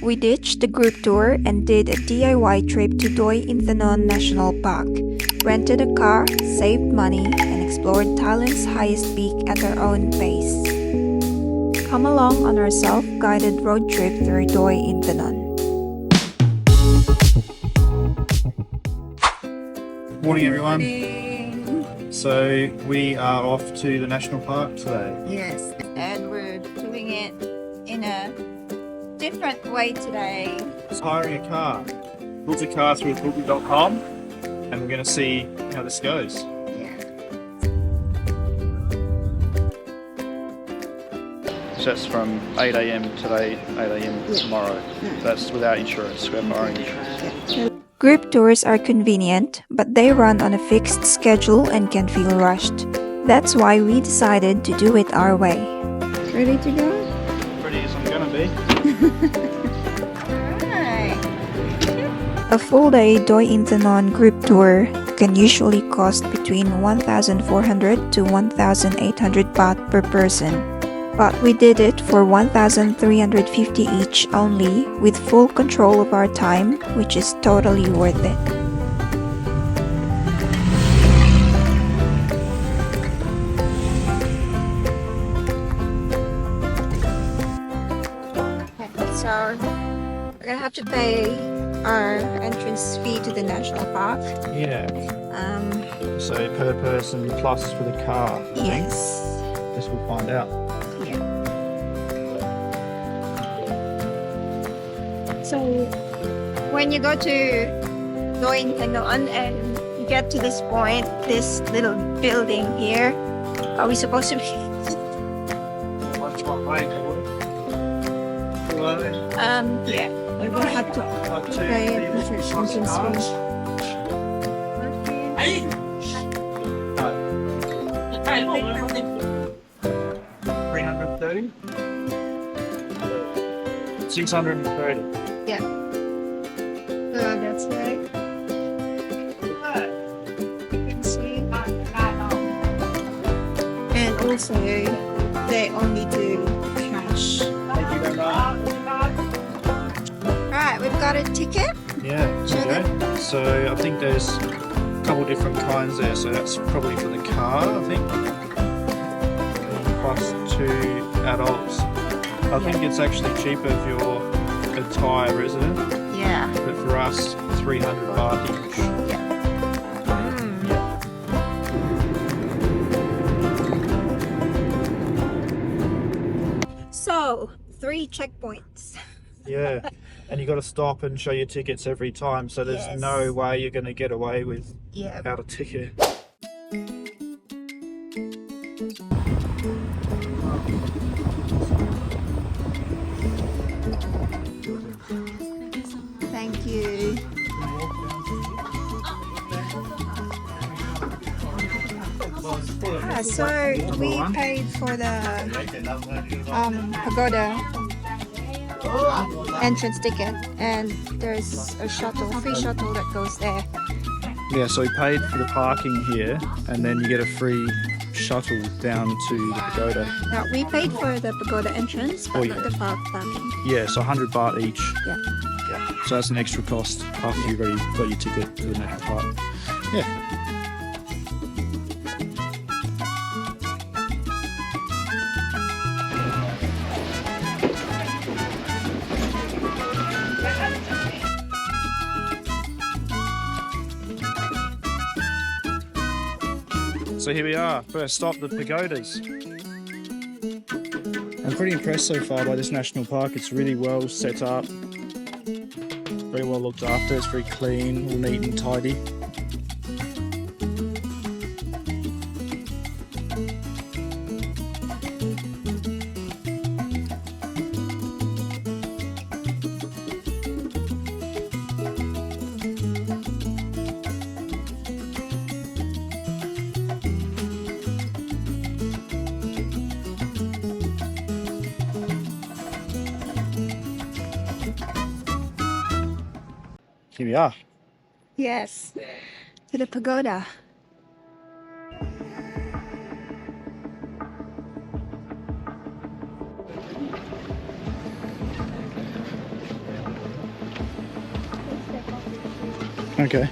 We ditched the group tour and did a DIY trip to Doi Inthanon National Park, rented a car, saved money, and explored Thailand's highest peak at our own pace. Come along on our self-guided road trip through Doi Inthanon. Morning everyone. So we are off to the national park today. Yes, and we're doing it in a different way today. Just hiring a car. Booked a car through booking.com and we're going to see how this goes. Yeah. So that's from 8 a.m. today, 8 a.m. tomorrow. That's without insurance. We're hiring insurance. Group tours are convenient, but they run on a fixed schedule and can feel rushed. That's why we decided to do it our way. Ready to go? Ready as I'm gonna be. Alright. A full day Doi Inthanon group tour can usually cost between 1,400 to 1,800 baht per person. But we did it for 1,350 each only, with full control of our time, which is totally worth it. So we're gonna have to pay our entrance fee to the national park. Yeah. So per person plus for the car. Yes. Guess we'll find out. Yeah. So when you go to Doi Inthanon and you get to this point, this little building here, are we supposed to be? Yeah, we're gonna have to pay a entrance fee. 330? 630. Yeah. That's right. You can see. And also, they only do cash. Thank you very much. Right, we've got a ticket. Yeah, okay. So I think there's a couple different kinds there. So that's probably for the car, I think. Plus 2 adults. I think it's actually cheaper if you're a Thai resident. Yeah. But for us, 300 baht each. Yeah. So, 3 checkpoints. Yeah. And you got to stop and show your tickets every time. So there's no way you're going to get away without a ticket. Thank you. So we paid for the Pagoda entrance ticket, and there's a free shuttle that goes there. Yeah, so we paid for the parking here, and then you get a free shuttle down to the pagoda. Now we paid for the Pagoda entrance, but not the parking. Yeah, so 100 baht each. Yeah. Yeah. So that's an extra cost after you've already got your ticket to the national park. Yeah. So here we are, first stop, the pagodas. I'm pretty impressed so far by this national park. It's really well set up, very well looked after, it's very clean, all neat and tidy. Here we are. Yes, to the pagoda. Okay.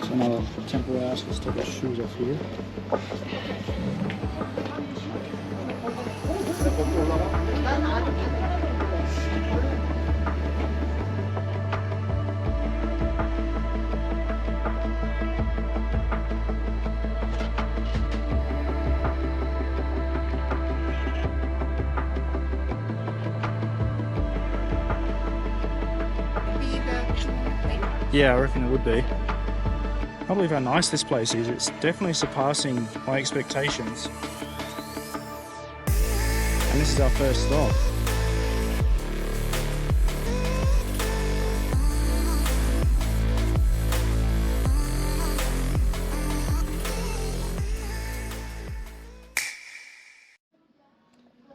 So another temple house. Let's take our shoes off here. Yeah, I reckon it would be. I can't believe how nice this place is. It's definitely surpassing my expectations. And this is our first stop.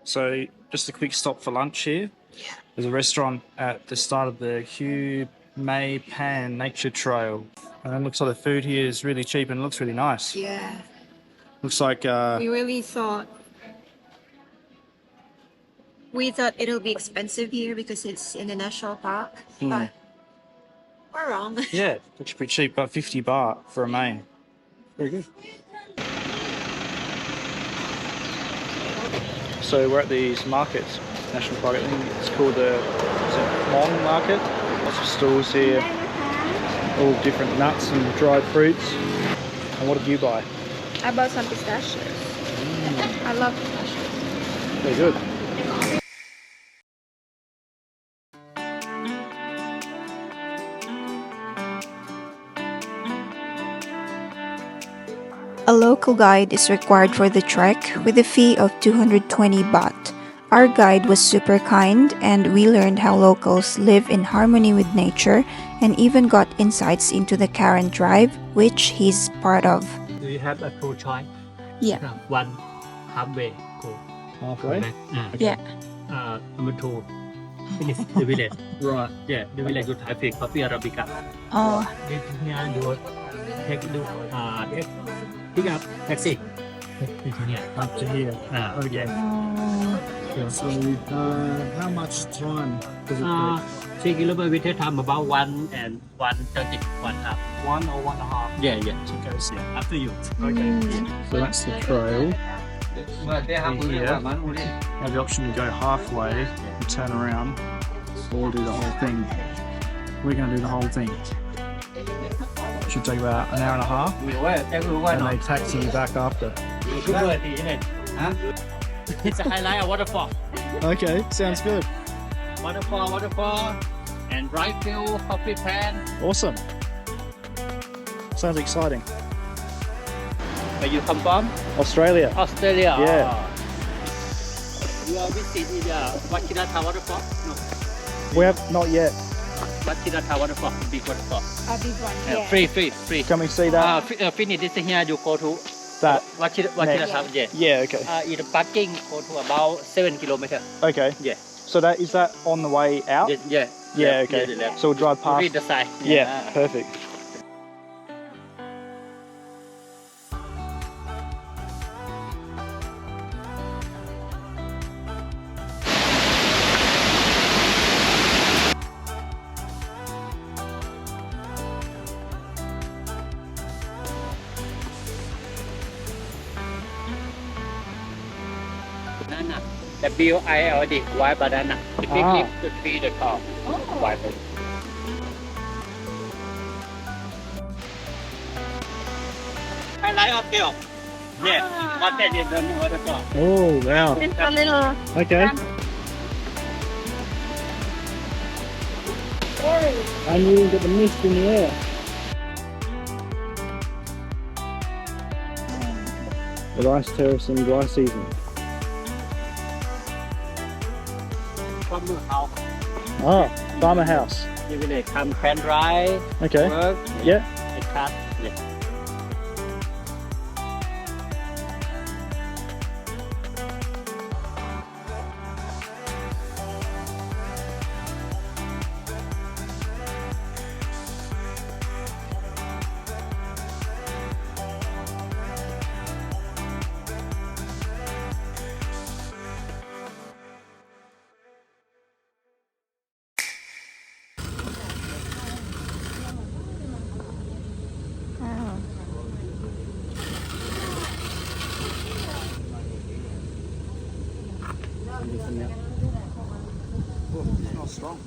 So, just a quick stop for lunch here. There's a restaurant at the start of the Chiang Mai Nature Trail. And it looks like the food here is really cheap and looks really nice. Yeah. Looks like We really thought it'll be expensive here because it's in the national park, but we're wrong. yeah, looks pretty cheap, about 50 baht for a main. Very good. So we're at these markets, National Park. I think it's called the Hmong market. Lots of stalls here, all different nuts and dried fruits. And what did you buy? I bought some pistachios. I love pistachios. Very good. A local guide is required for the trek with a fee of 220 baht. Our guide was super kind and we learned how locals live in harmony with nature and even got insights into the Karen tribe, which he's part of. Do you have a two choice? Yeah. One halfway go. Halfway? Yeah. Number two, finish the village. Right. Yeah, the village to Thai coffee Arabica. Oh. This here you take pick up taxi. Up to here. Okay. So, how much time does it take? 3 kilometers we take time about 1:30, 1/2. 1 or 1.5? Yeah. Okay, so Yeah, after you. Okay. So that's the trail. Here, you have the option to go halfway and turn around, or do the whole thing. We're going to do the whole thing. Should take about an hour and a half, and they taxi you back after. It's a highlight of waterfall. Okay, sounds good. Waterfall, and right view, coffee pan. Awesome. Sounds exciting. Where you come from? Australia. Australia. Yeah. You are visiting Wachirathan Waterfall? No. We have not yet. Wachirathan Waterfall, big waterfall. A big one, Free. Can we see that? Finish this here, you go to That. Wachirathan. Yeah. Yeah. Okay. In the parking, go to about 7 kilometers. Okay. Yeah. So that is that on the way out? Yeah. Yeah. Okay. So we'll drive past. Read the sign. Yeah. Perfect. Banana. WILD, white banana. The big leaf, the tree, the top. White banana. Highlight of hill. Yeah. What that is the waterfall. Oh wow. It's a little. Okay. And you can get the mist in the air. The rice terrace in dry season. Farmer house. Ah, farmer house. You will come pan dry. Okay. Work. Yeah. It cut. Yeah. Oh, smells strong.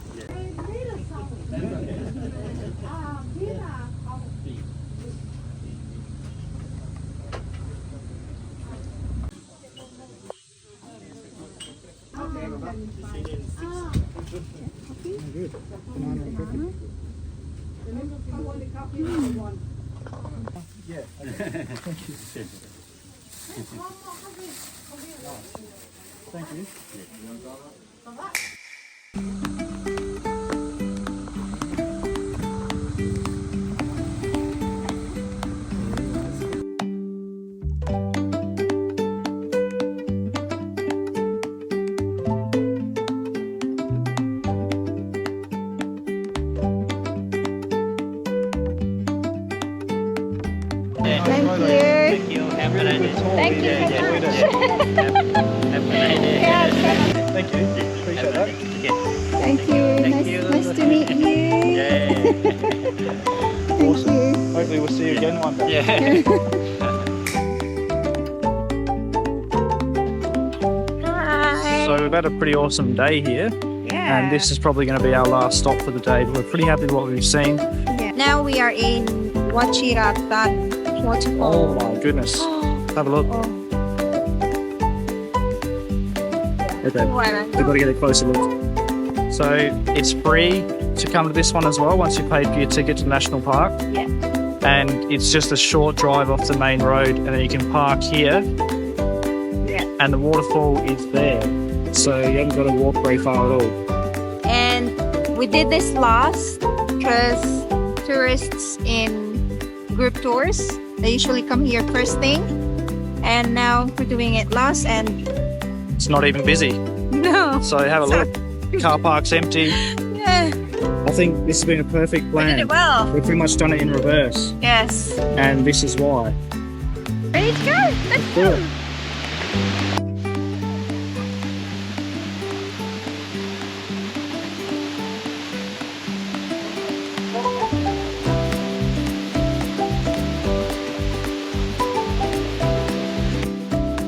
Good. Banana and cookie. Yeah. Thank you. Thank you. Thank you. Thank you. Have a nice day. Thank you so much. Have a nice day. Thank you. Appreciate that. Okay. Thank you. Thank Nice, you. nice to meet you. Yeah. Thank you. Hopefully we'll see you again one day. Yeah. Hi. So we've had a pretty awesome day here, Yeah. and this is probably going to be our last stop for the day. But we're pretty happy with what we've seen. Yeah. Now we are in Wachirathan Waterfall. Oh my goodness! Have a look. Oh. Okay, we've got to get a closer look. So it's free to come to this one as well once you've paid for your ticket to the national park. Yeah. And it's just a short drive off the main road, and then you can park here. Yeah. And the waterfall is there, so you haven't got to walk very far at all. And we did this last because tourists in group tours, they usually come here first thing, and now we're doing it last, and It's not even busy, no. so have a look. Car park's empty. Yeah. I think this has been a perfect We did plan. it well. We've pretty much done it in reverse, Yes. and this is why. Ready to go? Let's Do go. it.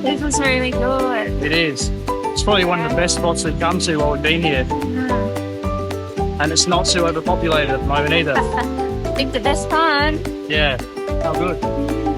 This was really good. It is. It's probably one of the best spots we've come to while we've been here, and it's not too overpopulated at the moment either. I think the best fun. Yeah, how good.